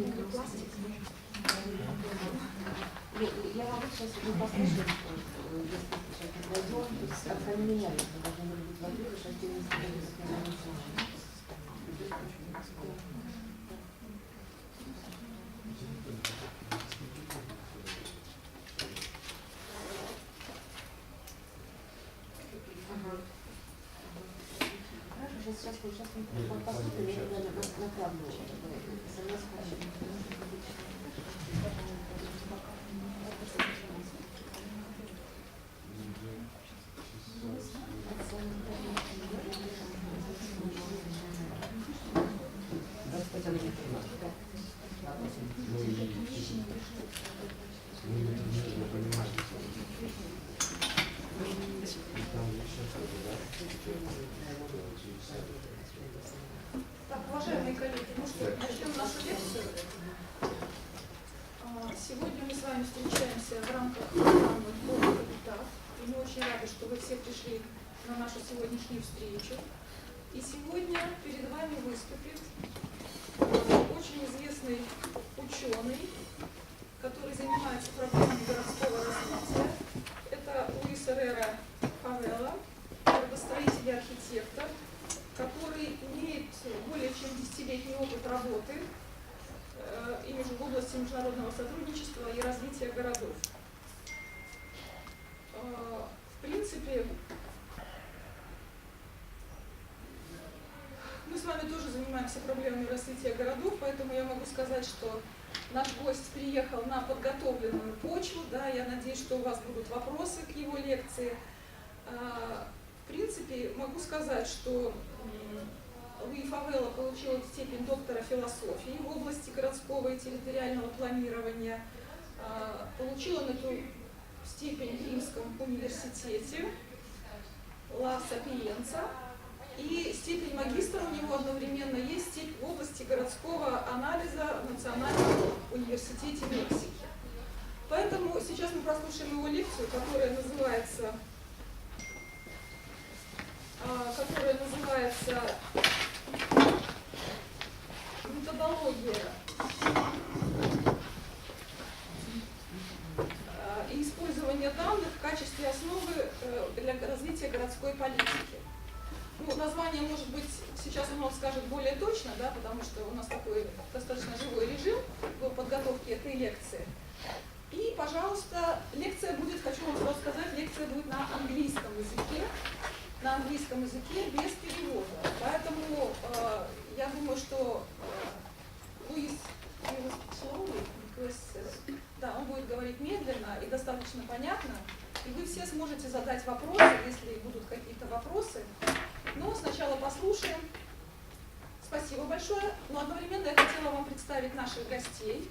Я могу сейчас уже послушать, если сейчас не пойдем, как они меняются, должны были быть во-первых, шести Сейчас посмотрим, я накладываю. Так, уважаемые коллеги, ну что, начнем нашу лекцию. Сегодня мы с вами встречаемся в рамках программы ООН-Хабитат. И мы очень рады, что вы все пришли на нашу сегодняшнюю встречу. И сегодня перед вами выступит очень известный ученый, который занимается проблемами городского развития. Это Луиса Эрреры Фавелы, градостроитель и архитектор, который имеет более чем 10-летний опыт работы именно в области международного сотрудничества и развития городов. В принципе, мы с вами тоже занимаемся проблемами развития городов, поэтому я могу сказать, что наш гость приехал на подготовленную почву. Да, я надеюсь, что у вас будут вопросы к его лекции. В принципе, могу сказать, что Луи Фавелы получил степень доктора философии в области городского и территориального планирования. Получил он эту степень в Римском университете Ла Сапиенца. И степень магистра у него одновременно есть степень в области городского анализа в Национальном университете Мексики. Поэтому сейчас мы прослушаем его лекцию, которая называется «Методология и использование данных в качестве основы для развития городской политики». Ну, название, может быть, сейчас он скажет более точно, да, потому что у нас такой достаточно живой режим в подготовке этой лекции. И, пожалуйста, лекция будет, хочу вам сразу сказать, лекция будет на английском языке. На английском языке без перевода. Поэтому я думаю, что Луис, да, он будет говорить медленно и достаточно понятно. И вы все сможете задать вопросы, если будут какие-то вопросы. Но сначала послушаем. Спасибо большое. Но одновременно я хотела вам представить наших гостей.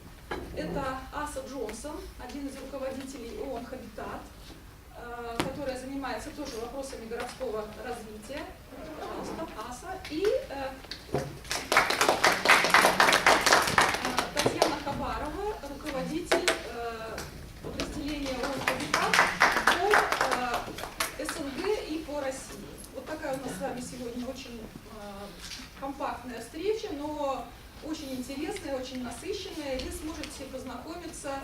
Это Аса Джонсон, один из руководителей ООН-Хабитат, которая занимается тоже вопросами городского развития. Пожалуйста, Аса. И Татьяна Хабарова, руководитель подразделения ООН-Хабитат по СНГ и по России. Вот такая у нас с вами сегодня очень компактная встреча, но очень интересная, очень насыщенная. И вы сможете познакомиться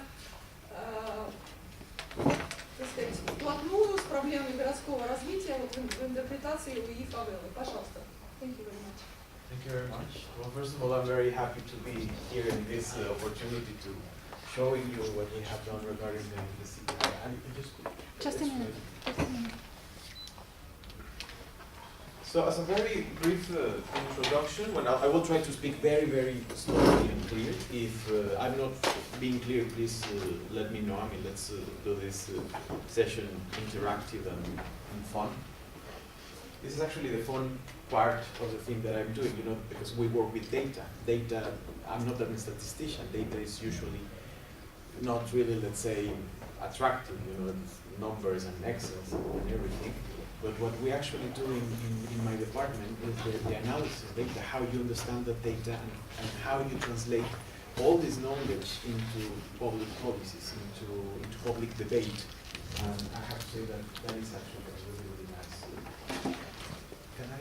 так сказать, вплотную с проблемами городского развития вот, в интерпретации Луи Фавелы. Пожалуйста. Thank you very much. Thank you very much. Well, first of all, I'm very happy to be here in this opportunity to showing you what we have done regarding the city. And you can Just a minute. So, as a very brief introduction, I will try to speak very, very slowly and clear. If I'm not being clear, please let me know. I mean, let's do this session interactive and fun. This is actually the fun part of the thing that I'm doing, you know, because we work with data. Data, I'm not a statistician. Data is usually not really, let's say, attractive, you know, numbers and Excels and everything. But what we actually do in my department is the analysis of data, how you understand the data and how you translate all this knowledge into public policies, into public debate. And I have to say that that is actually a really, really nice. Can I?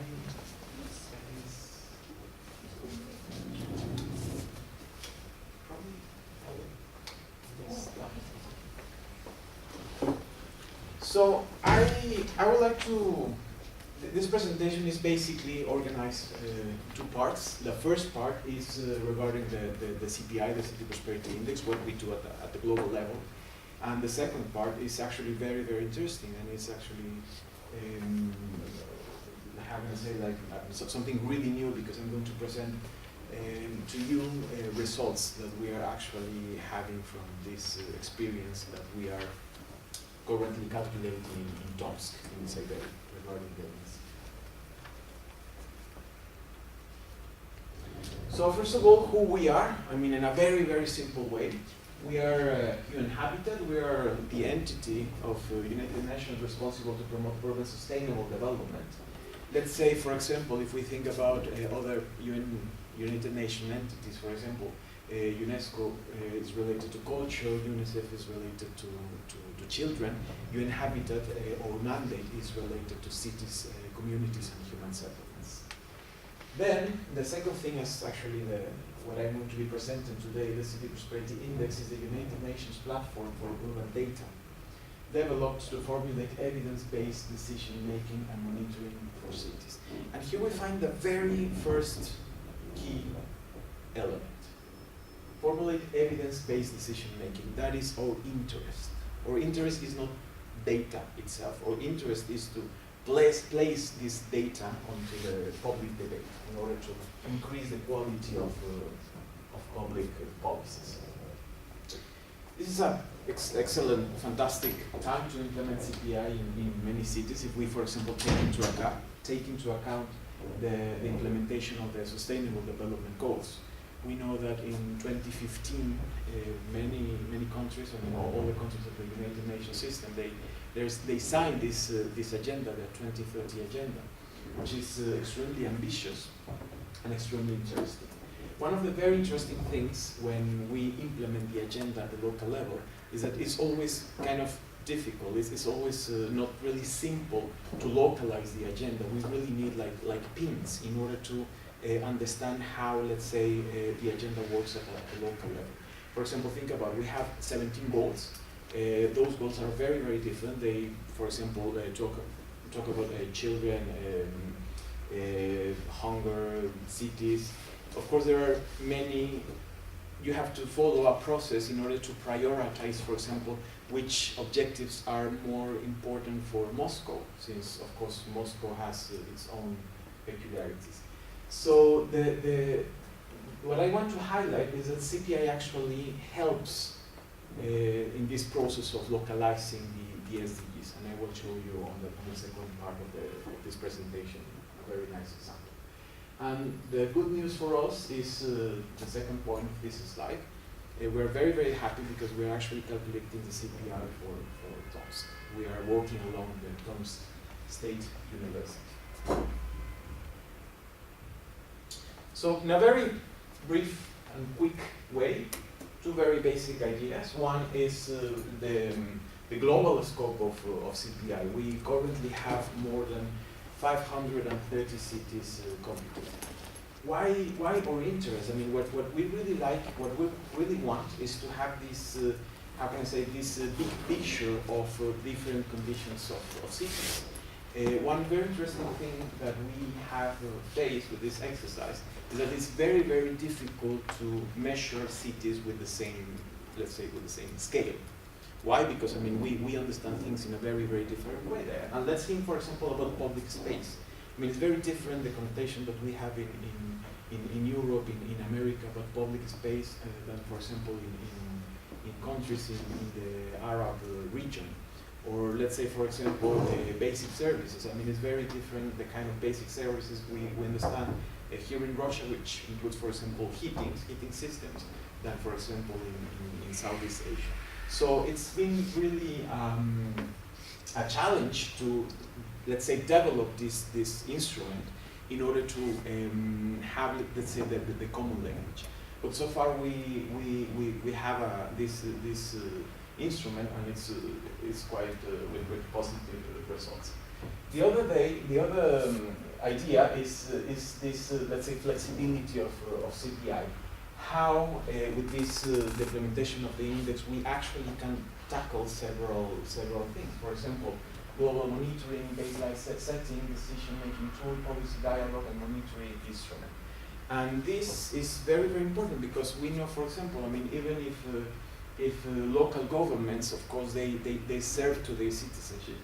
So I would like to, this presentation is basically organized in two parts. The first part is regarding the CPI, the City Prosperity Index, what we do at the global level. And the second part is actually very, very interesting, and it's actually, how can I say, like something really new, because I'm going to present to you results that we are actually having from this experience that we are currently calculating in Tomsk, in Siberia, regarding buildings. So first of all, who we are, I mean, in a very, very simple way. We are UN-Habitat. We are the entity of United Nations responsible to promote urban sustainable development. Let's say, for example, if we think about other United Nations entities, for example, UNESCO is related to culture, UNICEF is related to children, UN-Habitat, our mandate is related to cities, communities, and human settlements. Then, the second thing is actually what I'm going to be presenting today. The City Prosperity Index is the United Nations platform for urban data, developed to formulate evidence-based decision-making and monitoring for cities. And here we find the very first key element. Formulate evidence-based decision-making. That is our interest. Our interest is not data itself. Our interest is to place this data onto the public debate in order to increase the quality of public policies. This is an excellent, fantastic time to implement CPI in many cities. If we, for example, take into account the implementation of the Sustainable Development Goals. We know that in 2015, many countries, I mean all the countries of the United Nations system, they signed this agenda, the 2030 agenda, which is extremely ambitious and extremely interesting. One of the very interesting things when we implement the agenda at the local level is that it's always kind of difficult. It's always not really simple to localize the agenda. We really need like pins in order to understand how, let's say, the agenda works at a local level. For example, think about it. We have 17 goals. Those goals are very, very different. They, for example, talk about children, hunger, cities. Of course, there are many. You have to follow a process in order to prioritize, for example, which objectives are more important for Moscow, since, of course, Moscow has its own peculiarities. So what I want to highlight is that CPI actually helps in this process of localizing the SDGs, and I will show you on the second part of this presentation a very nice example. And the good news for us is the second point of this slide. We're very, very happy because we're actually calculating the CPI for Tomsk. We are working along the Tomsk State University. So in a very brief and quick way, two very basic ideas. One is the global scope of CPI. We currently have more than 530 cities computed. Why our interest? I mean, what we really like, what we really want is to have this, how can I say, this big picture of different conditions of cities. One very interesting thing that we have faced with this exercise is that it's very, very difficult to measure cities with the same, let's say, with the same scale. Why? Because, I mean, we understand things in a very, very different way there. And let's think, for example, about public space. I mean, it's very different, the connotation that we have in Europe, in America, about public space than, for example, in countries in the Arab region. Or let's say, for example, basic services. I mean, it's very different, the kind of basic services we understand here in Russia, which includes, for example, heating systems, than, for example, in Southeast Asia. So it's been really a challenge to, let's say, develop this instrument in order to have, let's say, the common language. But so far we have this instrument, and it's quite with positive results. The other idea is this, let's say, flexibility of CPI. how with this the implementation of the index we actually can tackle several things. For example, global monitoring, baseline setting, decision-making tool, policy dialogue, and monitoring instrument. And this is very, very important because we know, for example, I mean, even if local governments, of course, they serve to their citizenship,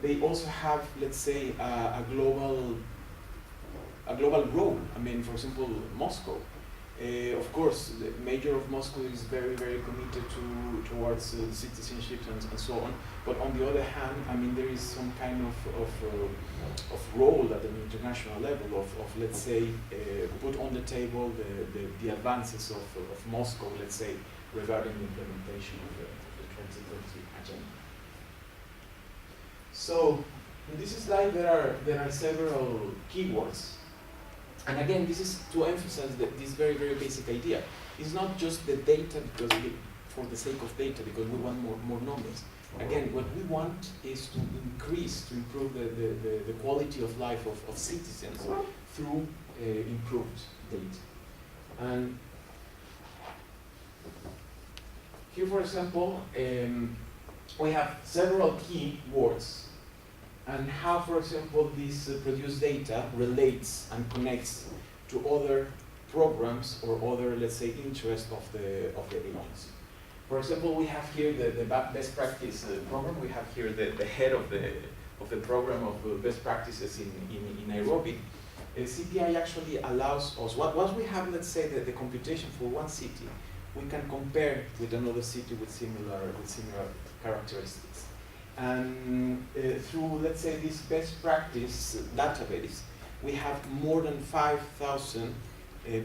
they also have, let's say, a global role. I mean, for example, Moscow. Of course, the mayor of Moscow is very, very committed towards citizenship and so on. But on the other hand, I mean, there is some kind of role at an international level of let's say, put on the table the advances of Moscow, let's say, regarding the implementation of the 2030 agenda. So, in this slide there are several keywords. And again, this is to emphasize that this very, very basic idea. It's not just the data for the sake of data, because we want more numbers. Again, what we want is to improve the quality of life of citizens through improved data. And here, for example, we have several key words and how, for example, this produced data relates and connects to other programs or other, let's say, interests of the agency. For example, we have here the best practice program. We have here the head of the program of best practices in Nairobi. CPI actually allows us, once we have, let's say, the computation for one city, we can compare with another city with similar characteristics. And through, let's say, this best practice database, we have more than 5,000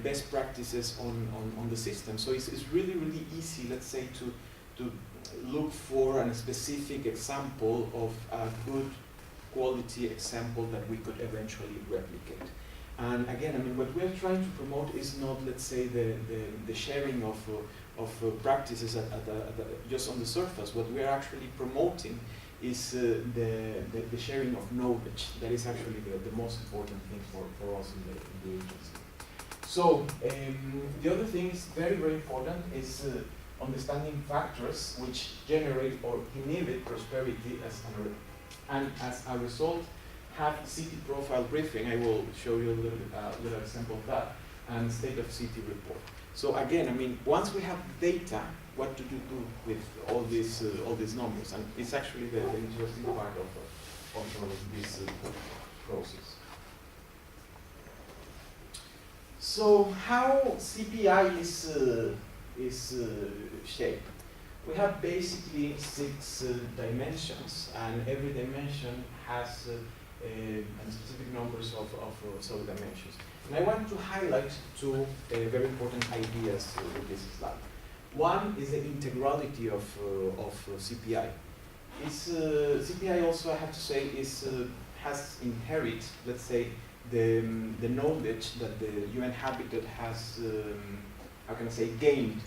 best practices on the system. So it's really, really easy, let's say, to look for a specific example of a good quality example that we could eventually replicate. And again, I mean, what we're trying to promote is not, let's say, the sharing of practices just on the surface. What we're actually promoting is the sharing of knowledge. That is actually the most important thing for us in the agency. So the other thing is very, very important is understanding factors which generate or inhibit prosperity and as a result have city profile briefing. I will show you a little example of that, and state of city report. So again, I mean, once we have data, what do you do with all these numbers? And it's actually the interesting part of this process. So how CPI is shaped? We have basically 6 dimensions, and every dimension has specific numbers of sub-dimensions. And I want to highlight 2 very important ideas with this slide. One is the integrality of CPI. CPI also, I have to say, has inherited, let's say, the knowledge that the UN-Habitat has, how can I say, gained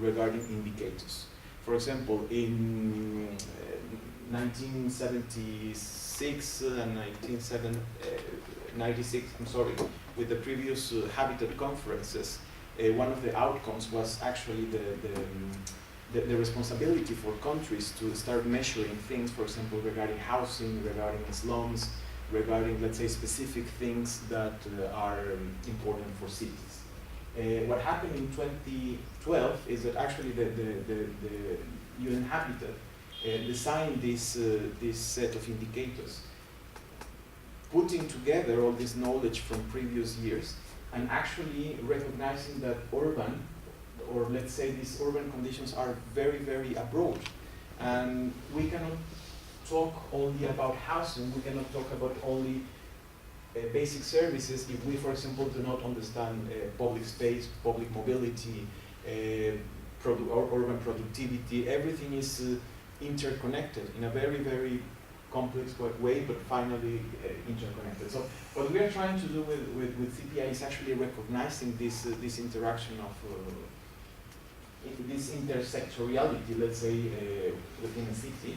regarding indicators. For example, in 1976 and 1996, I'm sorry, with the previous Habitat conferences, one of the outcomes was actually the responsibility for countries to start measuring things, for example, regarding housing, regarding slums, regarding, let's say, specific things that are important for cities. What happened in 2012 is that actually the UN-Habitat designed this set of indicators, putting together all this knowledge from previous years and actually recognizing that urban, or let's say these urban conditions are very, very abroad. And we cannot talk only about housing, we cannot talk about only basic services if we, for example, do not understand public space, public mobility, urban productivity. Everything is interconnected in a very, very complex way, but finally interconnected. So what we are trying to do with CPI is actually recognizing this interaction of this intersectoriality, let's say, within a city.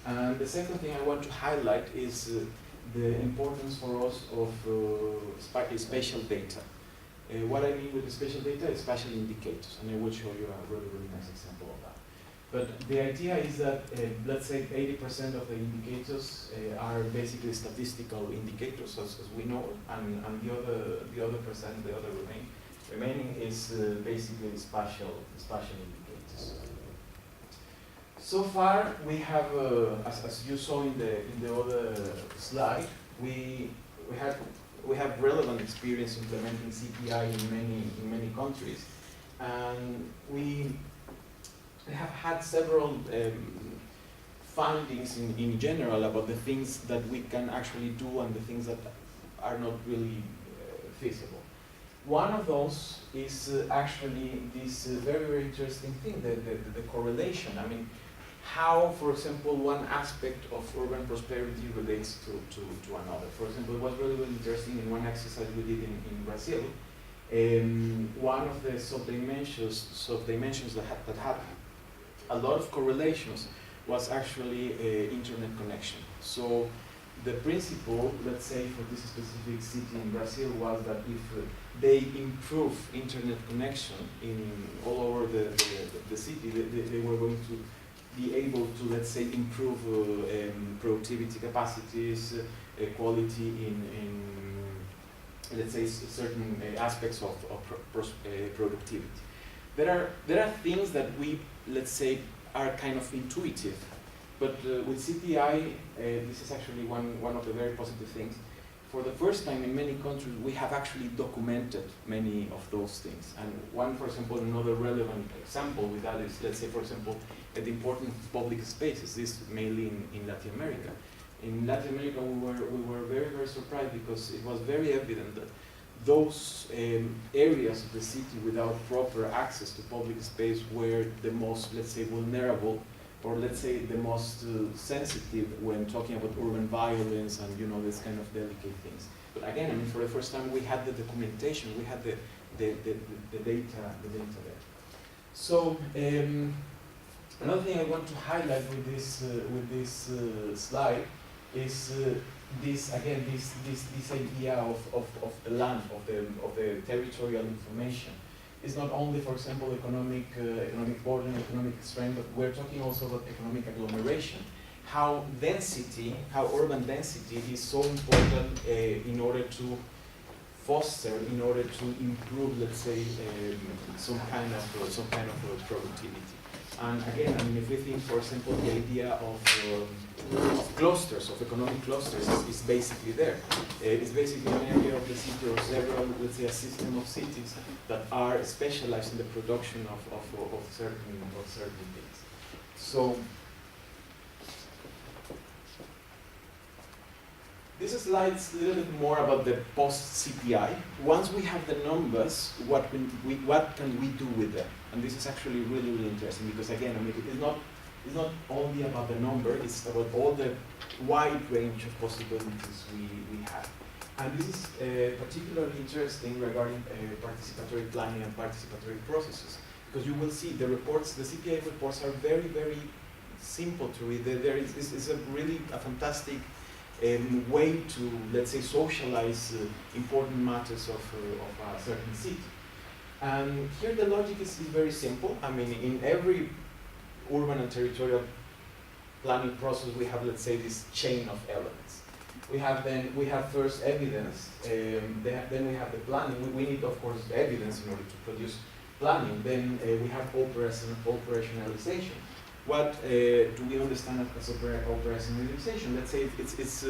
And the second thing I want to highlight is the importance for us of spatial data. What I mean with the spatial data is spatial indicators, and I will show you a really, really nice example of that. But the idea is that, let's say 80% of the indicators are basically statistical indicators, as we know, and the other percent, the other remaining is basically spatial indicators. So far, we have, as you saw in the other slide, we have relevant experience implementing CPI in many countries, and we have had several findings in general about the things that we can actually do and the things that are not really feasible. One of those is actually this very, very interesting thing, the correlation. I mean, how, for example, one aspect of urban prosperity relates to another. For example, it was really, really interesting in one exercise we did in Brazil. One of the sub-dimensions that had a lot of correlations was actually internet connection. So the principle, let's say for this specific city in Brazil, was that if they improve internet connection in all over the city, they were going to be able to, let's say, improve productivity capacities, quality in let's say certain aspects of productivity. There are things that we, let's say, are kind of intuitive, but with CPI, this is actually one of the very positive things. For the first time in many countries, we have actually documented many of those things. And one, for example, another relevant example with that is, let's say, for example, the importance of public spaces. This mainly in Latin America. In Latin America, we were very, very surprised because it was very evident that those areas of the city without proper access to public space were the most, let's say, vulnerable, or let's say the most sensitive when talking about urban violence and, you know, this kind of delicate things. But again, I mean, for the first time, we had the documentation, we had the data there. So another thing I want to highlight with this slide is this idea of the land, of the territorial information. It's not only, for example, economic burden, economic strength, but we're talking also about economic agglomeration. How urban density is so important in order to foster, in order to improve, let's say, some kind of productivity. And again, I mean, if we think, for example, the idea of clusters, of economic clusters, is basically there. It's basically an area of the city or several, let's say, a system of cities that are specialized in the production of certain things. So this slide's a little bit more about the post-CPI. Once we have the numbers, what can we do with them? And this is actually really, really interesting because, again, I mean, it's not only about the number, it's about all the wide range of possibilities we have. And this is particularly interesting regarding participatory planning and participatory processes, because you will see the reports, the CPI reports are very, very simple to read. It's a fantastic way to, let's say, socialize important matters of a certain city. And here the logic is very simple. I mean, in every urban and territorial planning process, we have, let's say, this chain of elements. We have first evidence, then we have the planning. We need, of course, evidence in order to produce planning. Then we have operationalization. What do we understand as operationalization? Let's say it's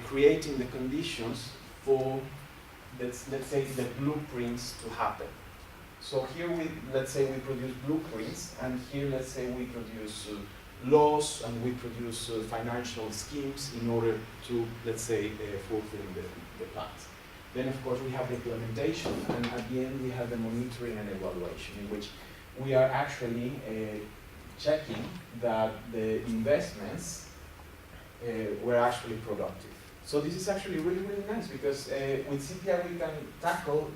creating the conditions for, let's say, the blueprints to happen. So here let's say we produce blueprints, and here let's say we produce laws, and we produce financial schemes in order to, let's say, fulfill the plans. Then of course we have the implementation, and at the end we have the monitoring and evaluation, in which we are actually checking that the investments were actually productive. So this is actually really, really nice because with CPI we can tackle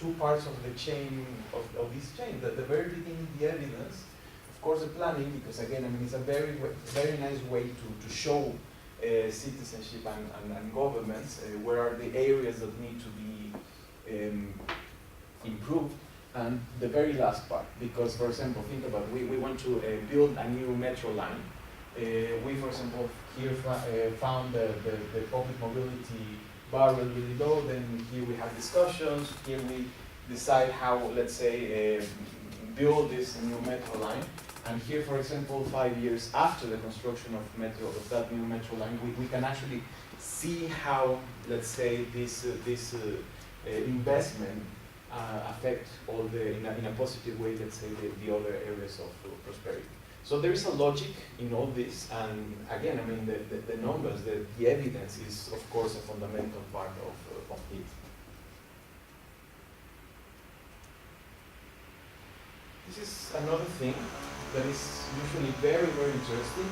two parts of the chain, of this chain. The very beginning, the evidence, of course the planning, because again, I mean, it's a very, very nice way to show citizenship and governments where are the areas that need to be improved. And the very last part, because for example, think about we want to build a new metro line. We, for example, here found the public mobility bar really low, then here we have discussions, here we decide how, let's say, build this new metro line. And here, for example, 5 years after the construction of that new metro line, we can actually see how, let's say, this investment affect all in a positive way, let's say, the other areas of prosperity. So there is a logic in all this, and again, I mean, the numbers, the evidence is, of course, a fundamental part of it. This is another thing that is usually very, very interesting,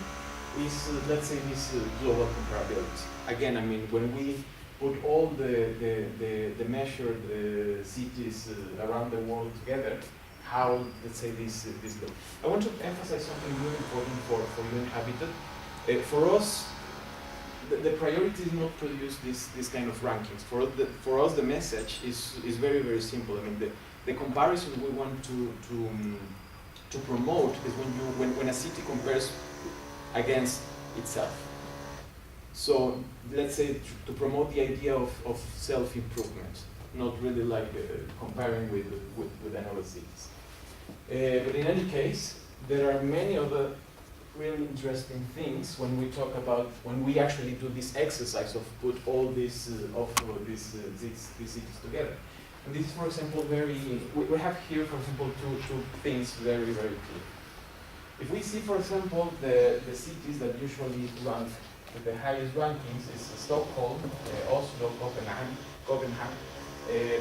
is, let's say, this global comparability. Again, I mean, when we put all the measured cities around the world together, how, let's say, this look. I want to emphasize something really important for UN-Habitat. For us, the priority is not to produce this kind of rankings. For us, the message is very, very simple. I mean, the comparison we want to promote is when a city compares against itself. So let's say to promote the idea of self-improvement, not really like comparing with another cities. But in any case, there are many other really interesting things when we actually do this exercise of put all these cities together. And this is, for example, we have here, for example, two things very, very clear. If we see, for example, the cities that usually rank with the highest rankings is Stockholm, Oslo, Copenhagen,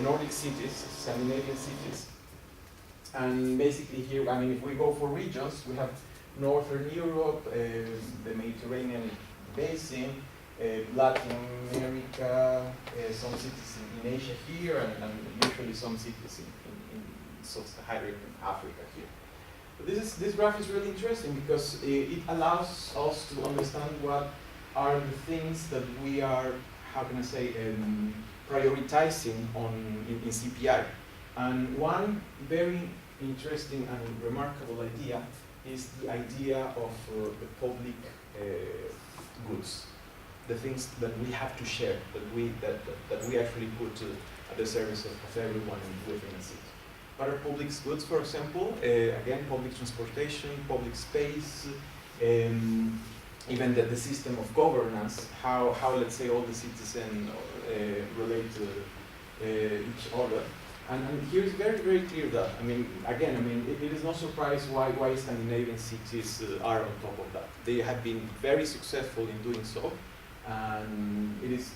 Nordic cities, Scandinavian cities. And basically here, I mean, if we go for regions, we have Northern Europe, the Mediterranean basin, Latin America, some cities in Asia here, and usually some cities in sub-Saharan Africa here. But this graph is really interesting because it allows us to understand what are the things that we are, how can I say, prioritizing in CPI. And one very interesting and remarkable idea is the idea of the public goods, the things that we have to share, that we actually put at the service of everyone within a city. What are public goods, for example? Again, public transportation, public space, even the system of governance, how let's say all the citizens relate to each other. And here is very, very clear that, I mean, again, I mean, it is no surprise why Scandinavian cities are on top of that. They have been very successful in doing so, and it is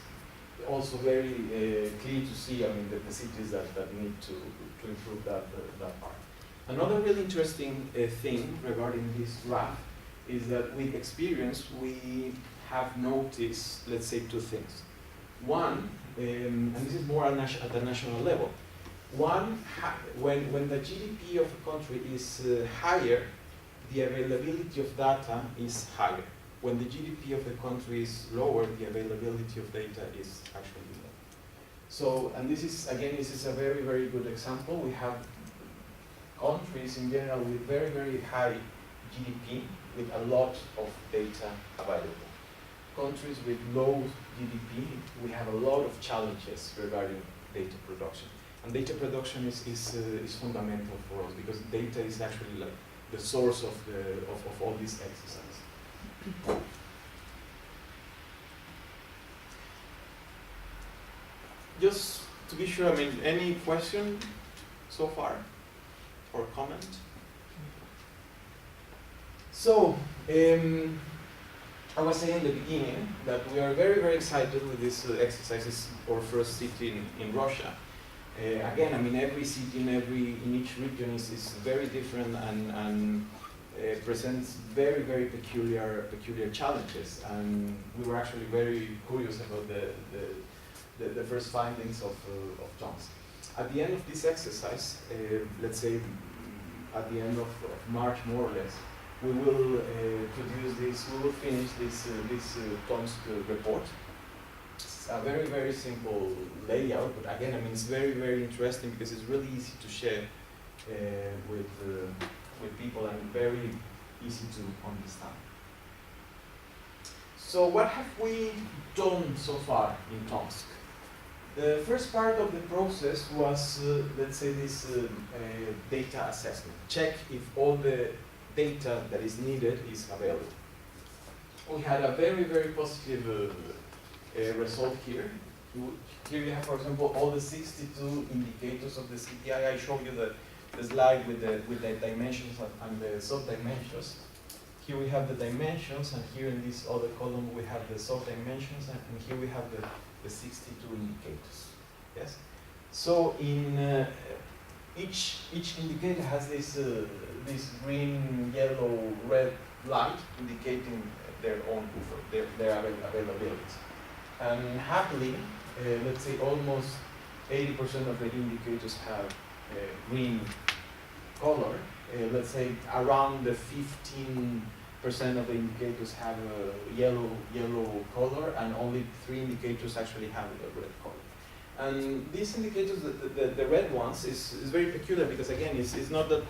also very clear to see, I mean, the cities that need to improve that part. Another really interesting thing regarding this graph is that with experience, we have noticed, let's say, two things. One, and this is more at the national level. One, when the GDP of a country is higher, the availability of data is higher. When the GDP of the country is lower, the availability of data is actually low. So, and this is, again, this is a very, very good example. We have countries in general with very, very high GDP, with a lot of data available. Countries with low GDP, we have a lot of challenges regarding data production. And data production is fundamental for us because data is actually like the source of all this exercise. Just to be sure, I mean, any question so far or comment? So, I was saying in the beginning that we are very, very excited with this exercise. It's our first city in Russia. Again, I mean, every city in each region is very different and presents very, very peculiar challenges. And we were actually very curious about the first findings of John's. At the end of this exercise, let's say at the end of March, more or less, we will finish this Tomsk report. a very, very simple layout, but again, I mean, it's very, very interesting because it's really easy to share with people and very easy to understand. So what have we done so far in Tomsk? The first part of the process was, let's say, this data assessment. Check if all the data that is needed is available. We had a very, very positive result here. Here you have, for example, all the 62 indicators of the CPI. I showed you the slide with the dimensions and the sub-dimensions. Here we have the dimensions, and here in this other column we have the sub-dimensions, and here we have the 62 indicators. Yes. So in each indicator has this green, yellow, red light indicating their own buffer, their availability. And happily, let's say almost 80% of the indicators have green color. Let's say around the 15% of the indicators have a yellow color, and only 3 indicators actually have a red color. And these indicators, the red ones, is very peculiar because again, it's not that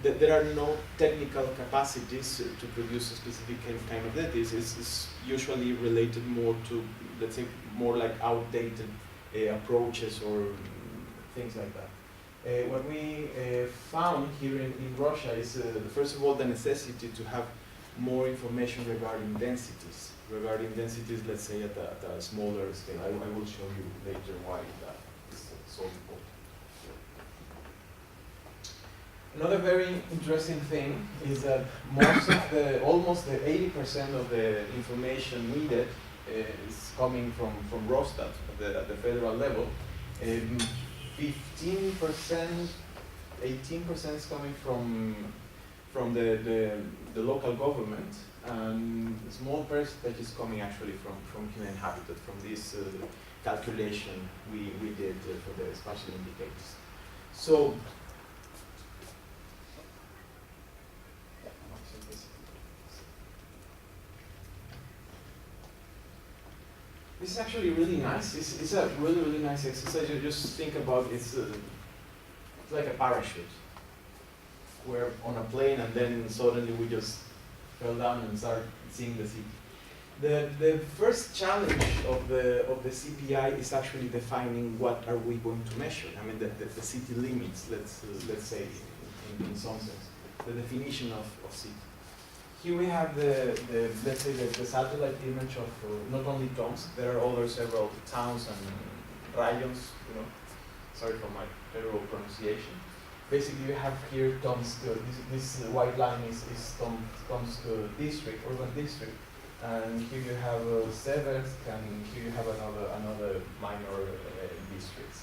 there are no technical capacities to produce a specific kind of data. It's usually related more to, let's say, more like outdated approaches or things like that. What we found here in Russia is, first of all, the necessity to have more information regarding densities. Let's say, at a smaller scale. I will show you later why that is so important. Another very interesting thing is that almost the 80% of the information needed is coming from Rostat at the federal level. 15%, 18% is coming from the local government, and a small percentage is coming actually from Uni-Habitat, from this calculation we did for the spatial indicators. So, this is actually really nice. It's a really, really nice exercise. You just think about it's like a parachute. We're on a plane and then suddenly we just fell down and started seeing the city. The first challenge of the CPI is actually defining what are we going to measure. I mean the city limits. Let's say in some sense the definition of city. Here we have let's say the satellite image of not only Tomsk. There are several towns and rayons. Sorry for my terrible pronunciation. Basically, you have here Tomsk. This white line is Tomsk district, urban district, and here you have Seversk, and here you have another minor districts.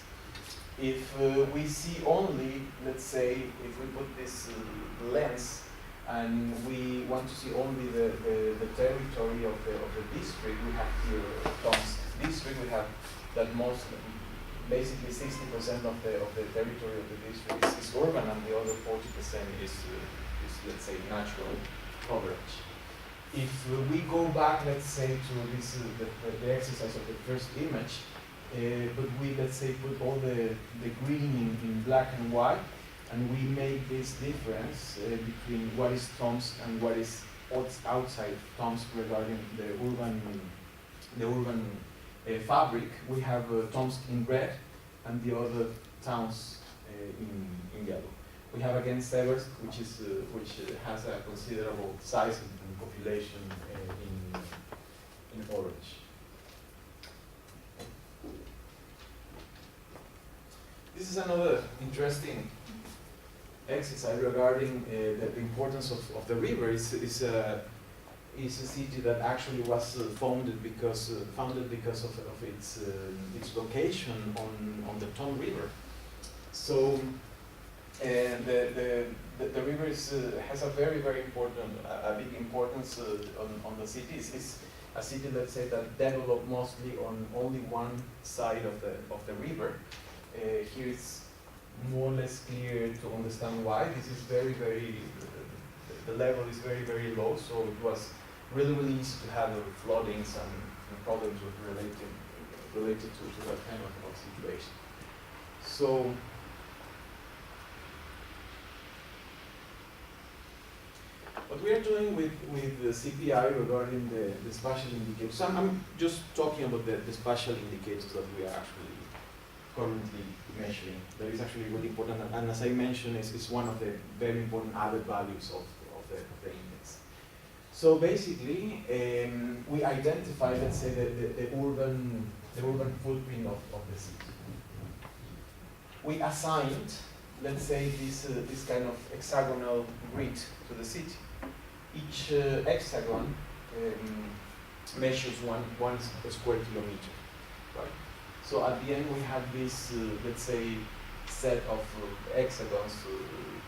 If we see only, let's say, if we put this lens, and we want to see only the territory of the district, we have here Tomsk district. We have that basically 60% of the territory of the district is urban, and the other 40% is let's say natural coverage. If we go back, let's say, to this the exercise of the first image, but we let's say put all the green in black and white, and we make this difference between what is Tomsk and what is outside Tomsk regarding the urban fabric. We have Tomsk in red and the other towns in yellow. We have again Seversk, which has a considerable size and population in orange. This is another interesting exercise regarding the importance of the river. Is a city that actually was founded because of its location on the Don River. So the river has a very important, a big importance on the city. It's a city, let's say, that developed mostly on only one side of the river. Here it's more or less clear to understand why. This is the level is very low, so it was really easy to have floodings and problems related to that kind of situation. So, what we are doing with the CPI regarding the spatial indicators, so I'm just talking about the spatial indicators that we are actually currently measuring. That is actually really important, and as I mentioned, it's one of the very important added values of the index. So basically, we identify, let's say, the urban footprint of the city. We assigned, let's say, this kind of hexagonal grid to the city. Each hexagon measures one square kilometer, right? So at the end we have this, let's say, set of hexagons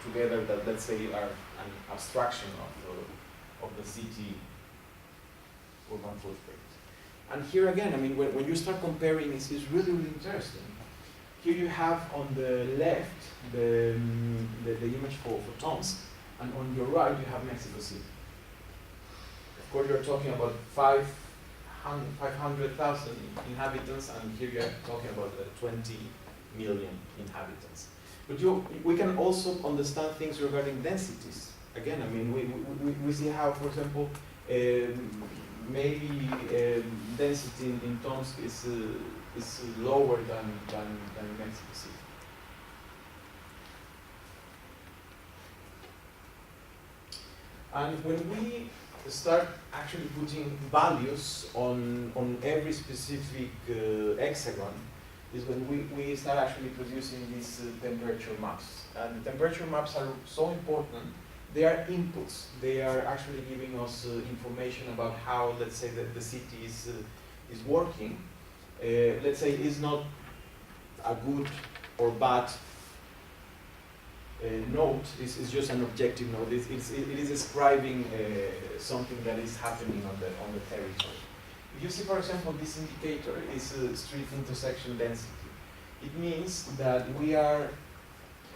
together that, let's say, are an abstraction of the city urban footprint. And here again, I mean, when you start comparing, it's really, really interesting. Here you have on the left the image for Tomsk, and on your right you have Mexico City. Of course, you're talking about 500,000 inhabitants, and here you're talking about 20 million inhabitants. But we can also understand things regarding densities. Again, I mean, we see how, for example, maybe density in Tomsk is lower than Mexico City. And when we start actually putting values on every specific hexagon, is when we start actually producing these temperature maps. And the temperature maps are so important. They are inputs. They are actually giving us information about how, let's say, the city is working. Let's say it's not a good or bad note, is just an objective note. It is describing something that is happening on the territory. If you see, for example, this indicator is street intersection density. It means that we are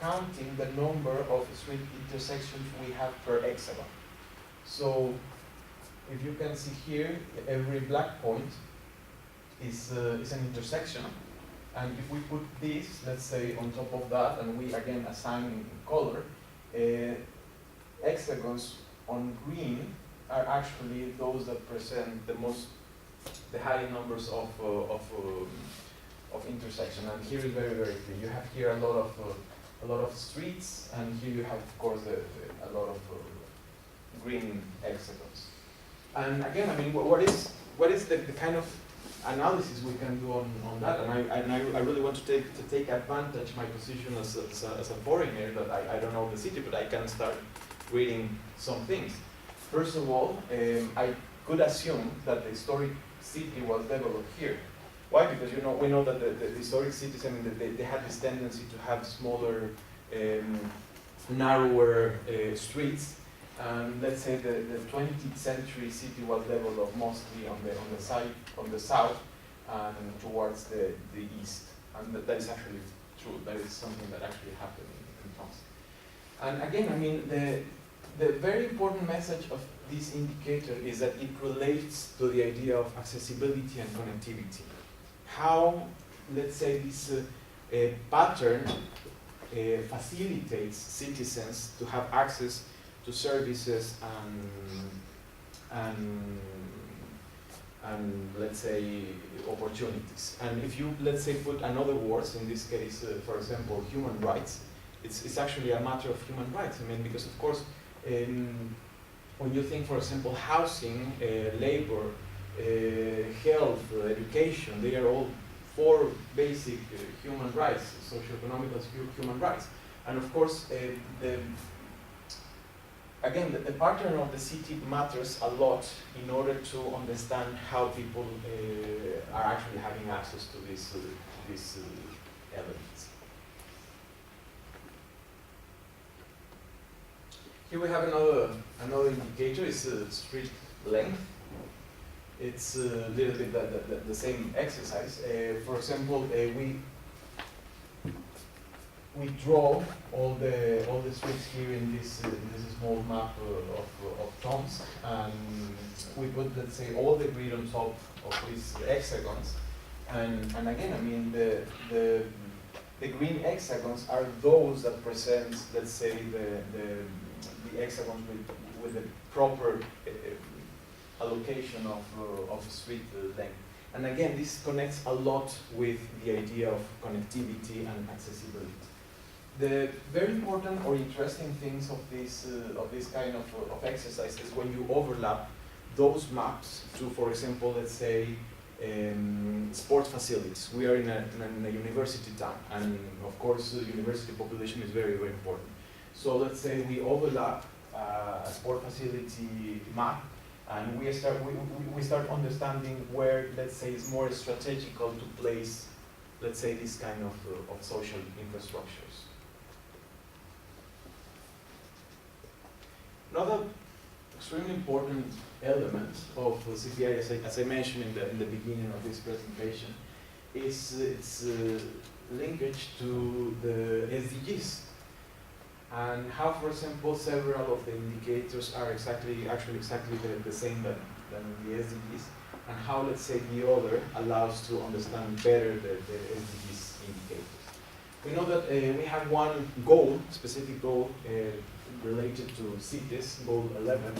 counting the number of street intersections we have per hexagon. So, if you can see here, every black point is an intersection. And if we put this, let's say, on top of that, and we again assign in color, hexagons on green are actually those that present the high numbers of intersection. And here is very, very clear. You have here a lot of streets, and here you have, of course, a lot of green hexagons. And again, I mean, what is the kind of analysis we can do on that? And I really want to take advantage my position as a foreigner, that I don't know the city, but I can start reading some things. First of all, I could assume that the historic city was developed here. Why? Because we know that the historic cities, I mean, they had this tendency to have smaller, narrower streets. And let's say the 20th century city was developed mostly on the south and towards the east. And that is actually true. That is something that actually happened in Tomsk. And again, I mean, the very important message of this indicator is that it relates to the idea of accessibility and connectivity. How, let's say, this pattern facilitates citizens to have access to services and let's say opportunities. And if you, let's say, put another words, in this case, for example, human rights, it's actually a matter of human rights. I mean, because of course, when you think, for example, housing, labor, health, education, they are all four basic human rights, socio-economic human rights. And of course, again, the pattern of the city matters a lot in order to understand how people are actually having access to these elements. Here we have another indicator. It's street length. It's a little bit the same exercise. For example, we draw all the streets here in this small map of Tomsk, and we put, let's say, all the grid on top of these hexagons, And again, I mean, the green hexagons are those that present, let's say, the hexagons with the proper allocation of street length. And again, this connects a lot with the idea of connectivity and accessibility. The very important or interesting things of this kind of exercise is when you overlap those maps to, for example, let's say, sport facilities. We are in a university town, and of course, the university population is very, very important. So let's say we overlap a sport facility map, and we start understanding where, let's say, it's more strategical to place, let's say, this kind of social infrastructures. Another extremely important element of CPI, as I mentioned in the beginning of this presentation, is its linkage to the SDGs, and how, for example, several of the indicators are actually exactly the same than the SDGs, and how, let's say, the other allows to understand better the SDGs indicators. We know that we have one goal, specific goal, related to cities, goal 11,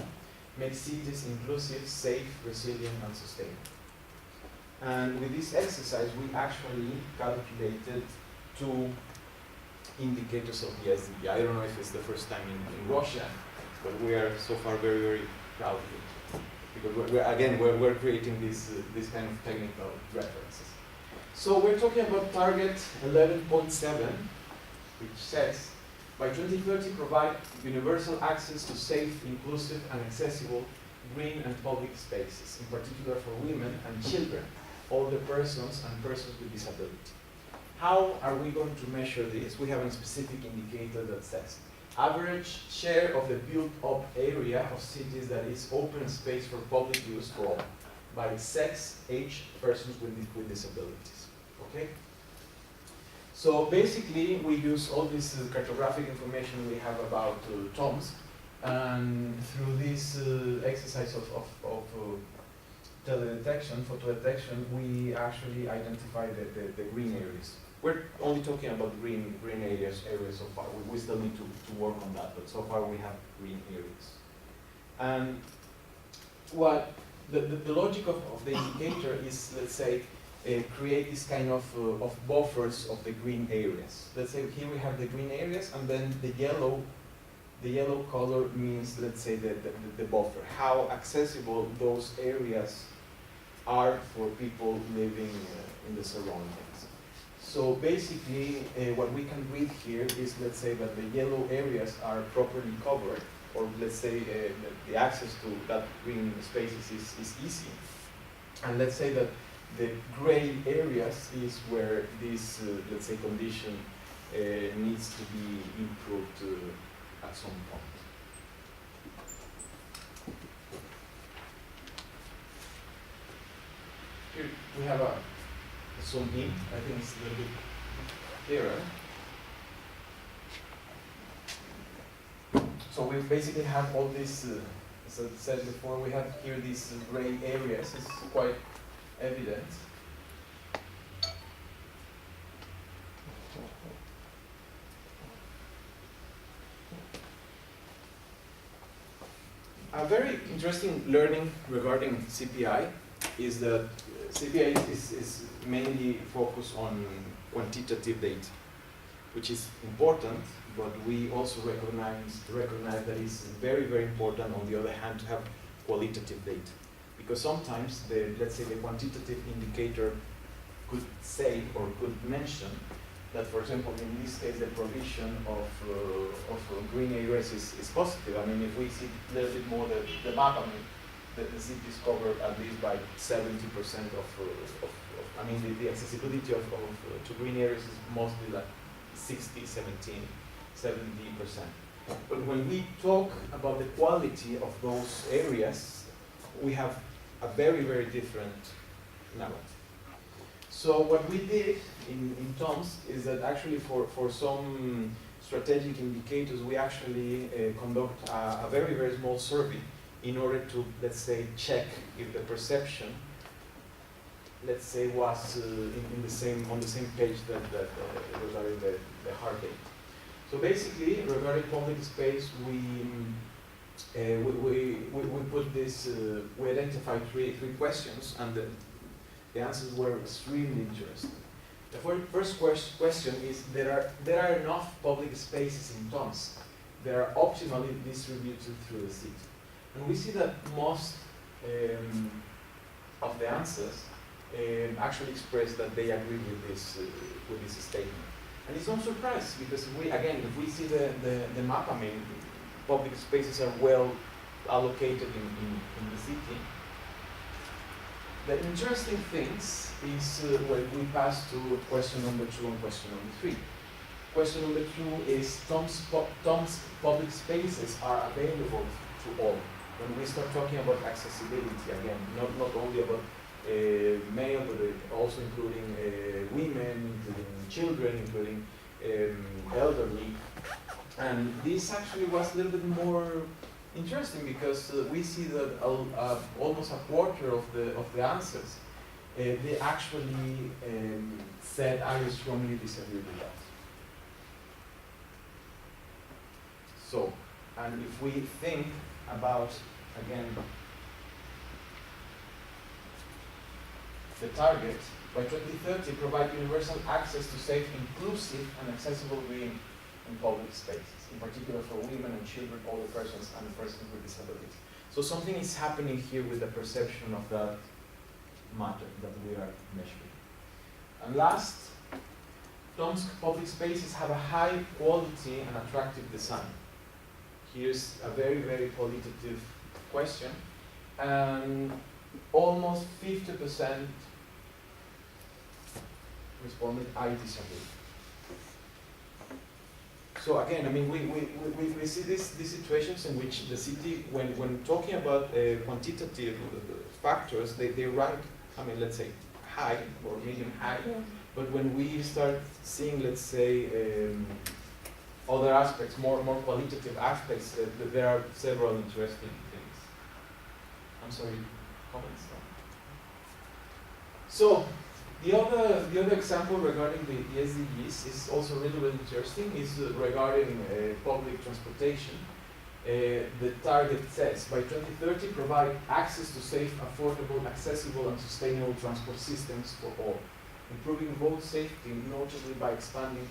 make cities inclusive, safe, resilient, and sustainable. And with this exercise, we actually calculated 2 indicators of the SDG. I don't know if it's the first time in Russia, but we are so far very, very proud of it. Because we're creating this kind of technical references. So we're talking about target 11.7, which says, by 2030, provide universal access to safe, inclusive, and accessible green and public spaces, in particular for women and children, older persons, and persons with disability. How are we going to measure this? We have a specific indicator that says average share of the built-up area of cities that is open space for public use for all, by sex, age, persons with disabilities. Okay? So basically, we use all this cartographic information we have about Tomsk, and through this exercise of teledetection, photo detection, we actually identify the green areas. We're only talking about green areas so far. We still need to work on that, but so far we have green areas. And what the logic of the indicator is, let's say, create this kind of buffers of the green areas. Let's say here we have the green areas, and then the yellow color means, let's say, the buffer, how accessible those areas are for people living in the surroundings. So basically, what we can read here is, let's say, that the yellow areas are properly covered, or let's say the access to that green spaces is easy. And let's say that the gray areas is where this, let's say, condition needs to be improved at some point. Here we have a zoom in. I think it's a little bit clearer. So we basically have all this, as I said before, we have here these gray areas. It's quite evident. A very interesting learning regarding CPI is that CPI is mainly focused on quantitative data, which is important, but we also recognize that it's very, very important, on the other hand, to have qualitative data. Because sometimes, let's say, the quantitative indicator could say or could mention that, for example, in this case, the provision of green areas is positive. I mean, if we see a little bit more the map, I mean, the city is covered at least by 70% I mean, the accessibility to green areas is mostly like 60, 17, 70%. But when we talk about the quality of those areas, we have a very, very different narrative. So what we did in Tomsk is that actually for some strategic indicators, we actually conduct a very, very small survey in order to, let's say, check if the perception let's say, was in the same on the same page that regarding the hard data. So basically, regarding public space, we put this. We identified three questions, and the answers were extremely interesting. The first question is: there are enough public spaces in Tomsk. They are optimally distributed through the city, and we see that most of the answers actually express that they agree with this statement. And it's no surprise, because if we see the map, I mean, public spaces are well allocated in the city. The interesting things is when we pass to question number 2 and question number 3. Question number 2 is Tomsk public spaces are available to all. When we start talking about accessibility, again, not only about male, but also including women, including children, including elderly. And this actually was a little bit more interesting, because we see that almost a quarter of the answers they actually said, I strongly disagree with that. So, and if we think about, again, the target, by 2030 provide universal access to safe, inclusive and accessible living in public spaces, in particular for women and children, older persons and persons with disabilities. So something is happening here with the perception of that matter that we are measuring. And last, Tomsk public spaces have a high quality and attractive design. Here's a very, very qualitative question, and almost 50% responded, I disagree. So again, I mean, we see these situations in which the city, when talking about quantitative factors, they rank, I mean, let's say high or medium high, but when we start seeing, let's say, other aspects, more qualitative aspects, there are several interesting things. I'm sorry, comments? So, the other example regarding the SDGs is also really, really interesting, is regarding public transportation. The target says, by 2030, provide access to safe, affordable, accessible, and sustainable transport systems for all, improving road safety, notably by expanding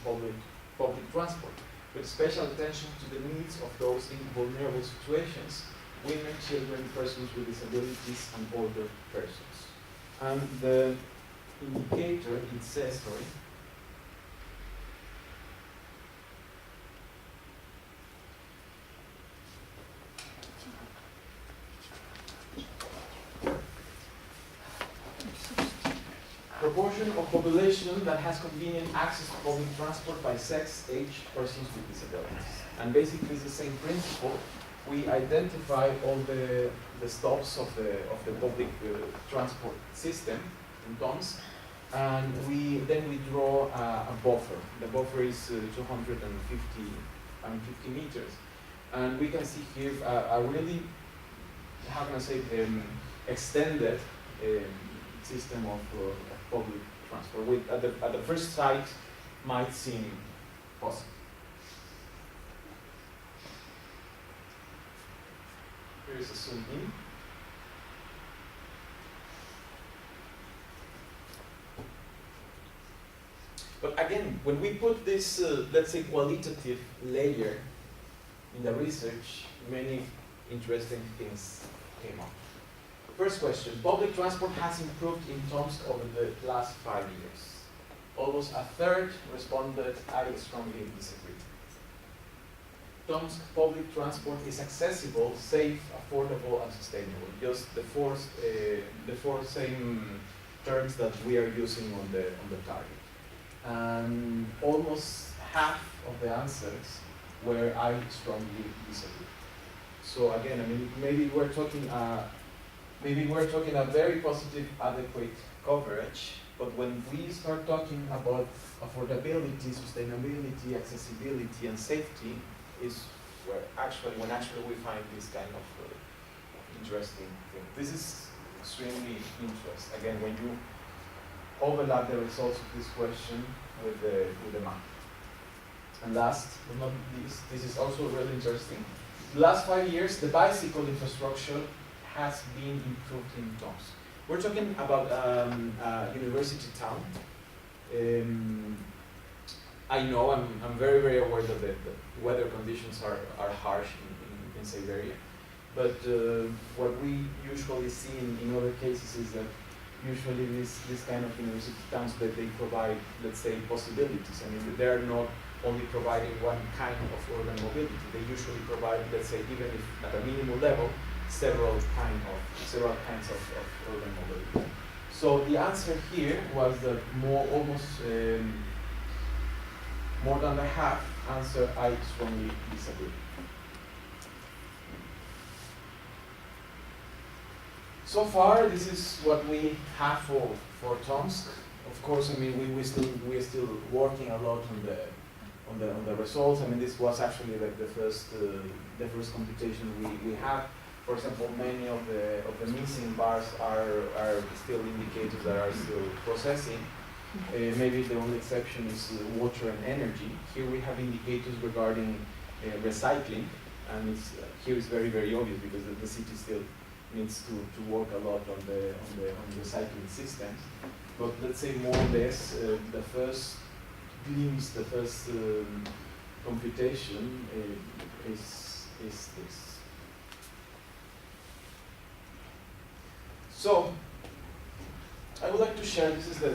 public transport, with special attention to the needs of those in vulnerable situations, women, children, persons with disabilities, and older persons. And the indicator, it says, sorry, proportion of population that has convenient access to public transport by sex, age, persons with disabilities. And basically it's the same principle. We identify all the stops of the public transport system in Tomsk, and then we draw a buffer. The buffer is 250 meters. And we can see here a really, how can I say, extended system of public transport, which at the first sight might seem possible. Here is a zoom in. But again, when we put this, let's say, qualitative layer in the research, many interesting things came up. First question, public transport has improved in Tomsk over the last 5 years. Almost a third responded, I strongly disagree. Tomsk public transport is accessible, safe, affordable, and sustainable. Just the four same terms that we are using on the target. And almost half of the answers were I strongly disagree. So again, I mean, maybe we're talking a very positive, adequate coverage, but when we start talking about affordability, sustainability, accessibility, and safety, is when actually we find this kind of interesting thing. This is extremely interesting. Again, when you overlap the results of this question with the map. And last but not least, this is also really interesting. The last 5 years, the bicycle infrastructure has been improved in Tomsk. We're talking about a university town. I know, I'm very, very aware that the weather conditions are harsh in Siberia. But what we usually see in other cases is that usually this kind of university towns that they provide, let's say, possibilities. I mean, they're not only providing one kind of urban mobility. They usually provide, let's say, even if at a minimal level, several kinds of urban mobility. So the answer here was that more than the half answer I strongly disagree. So far, this is what we have for Tomsk. Of course, I mean we're still working a lot on the results. I mean, this was actually like the first computation we have. For example, many of the missing bars are still indicators that are still processing. Maybe the only exception is water and energy. Here we have indicators regarding recycling, and here it's very, very obvious because the city still needs to work a lot on the recycling systems. But let's say more or less the first glimpse, the first computation is this. So I would like to share, this is the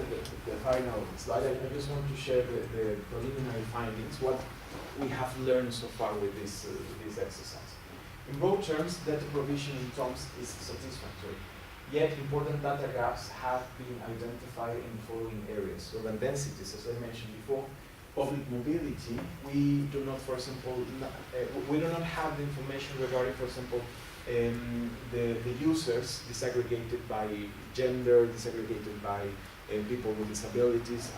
final slide, I just want to share the preliminary findings, what we have learned so far with this exercise. In broad terms, data provision in Tomsk is satisfactory, yet important data gaps have been identified in the following areas. Urban densities, as I mentioned before, public mobility, we do not, for example, we do not have the information regarding, for example, the users disaggregated by gender, disaggregated by people with disabilities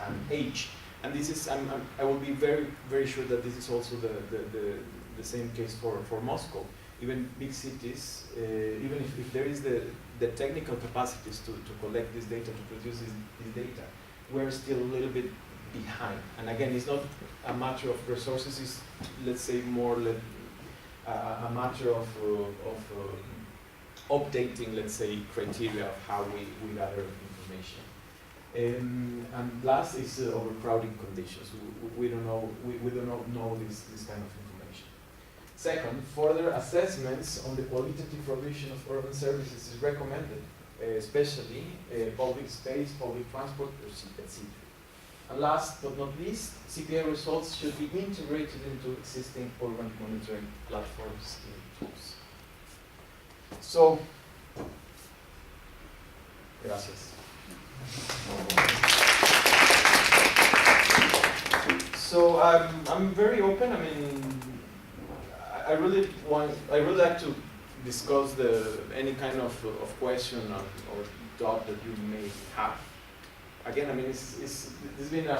and age. And this is, I will be very, very sure that this is also the same case for Moscow. Even big cities, even if there is the technical capacities to collect this data, to produce this data, we're still a little bit behind. And again, it's not a matter of resources, it's, let's say, more a matter of updating, let's say, criteria of how we gather information. And last is overcrowding conditions. We don't know this kind of information. Second, further assessments on the qualitative provision of urban services is recommended, especially public space, public transport, etc. And last but not least, CPI results should be integrated into existing urban monitoring platforms and tools. So, gracias. So I'm very open. I mean, I really like to discuss any kind of question or thought that you may have. Again, I mean, it's been an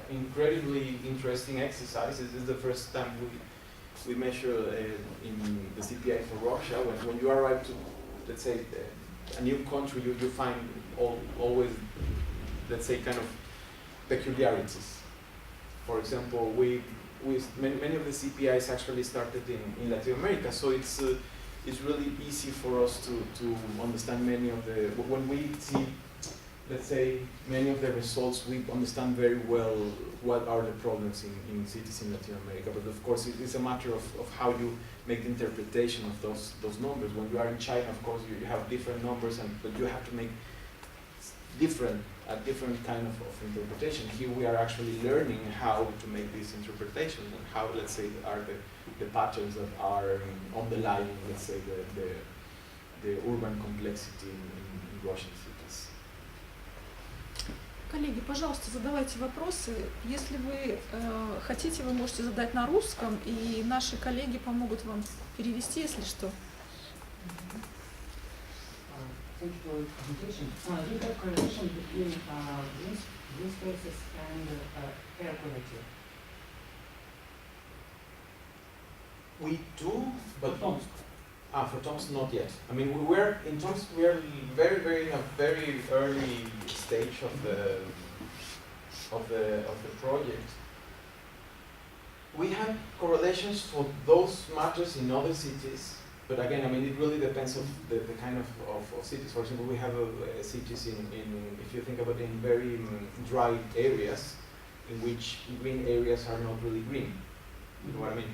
incredibly interesting exercise. This is the first time we measure in the CPI for Russia. When you arrive to, let's say, a new country, you find always, let's say, kind of peculiarities. For example, many of the CPIs actually started in Latin America, so it's really easy for us to understand many of the, when we see, let's say, many of the results, we understand very well what are the problems in cities in Latin America. But of course, it's a matter of how you make the interpretation of those numbers. When you are in China, of course, you have different numbers, but you have to make a different kind of interpretation. Here we are actually learning how to make these interpretations and how, let's say, are the patterns that are underlying, let's say, the urban complexity in Russian cities. Коллеги, пожалуйста, задавайте вопросы. Если вы хотите, вы можете задать на русском, и наши коллеги помогут вам перевести, если что. Thank you for the presentation. Do you have correlation between green spaces and air quality? We do, but For Tom's, not yet. I mean, we're in Tom's. We are very in a very early stage of the project. We have correlations for those matters in other cities, but again, I mean, it really depends on the kind of cities. For example, we have cities in if you think about it, in very dry areas, in which green areas are not really green. You know what I mean?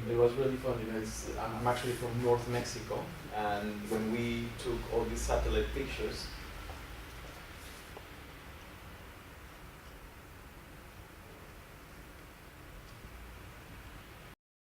It was really fun. You know, I'm actually from North Mexico, and when we took all these satellite pictures,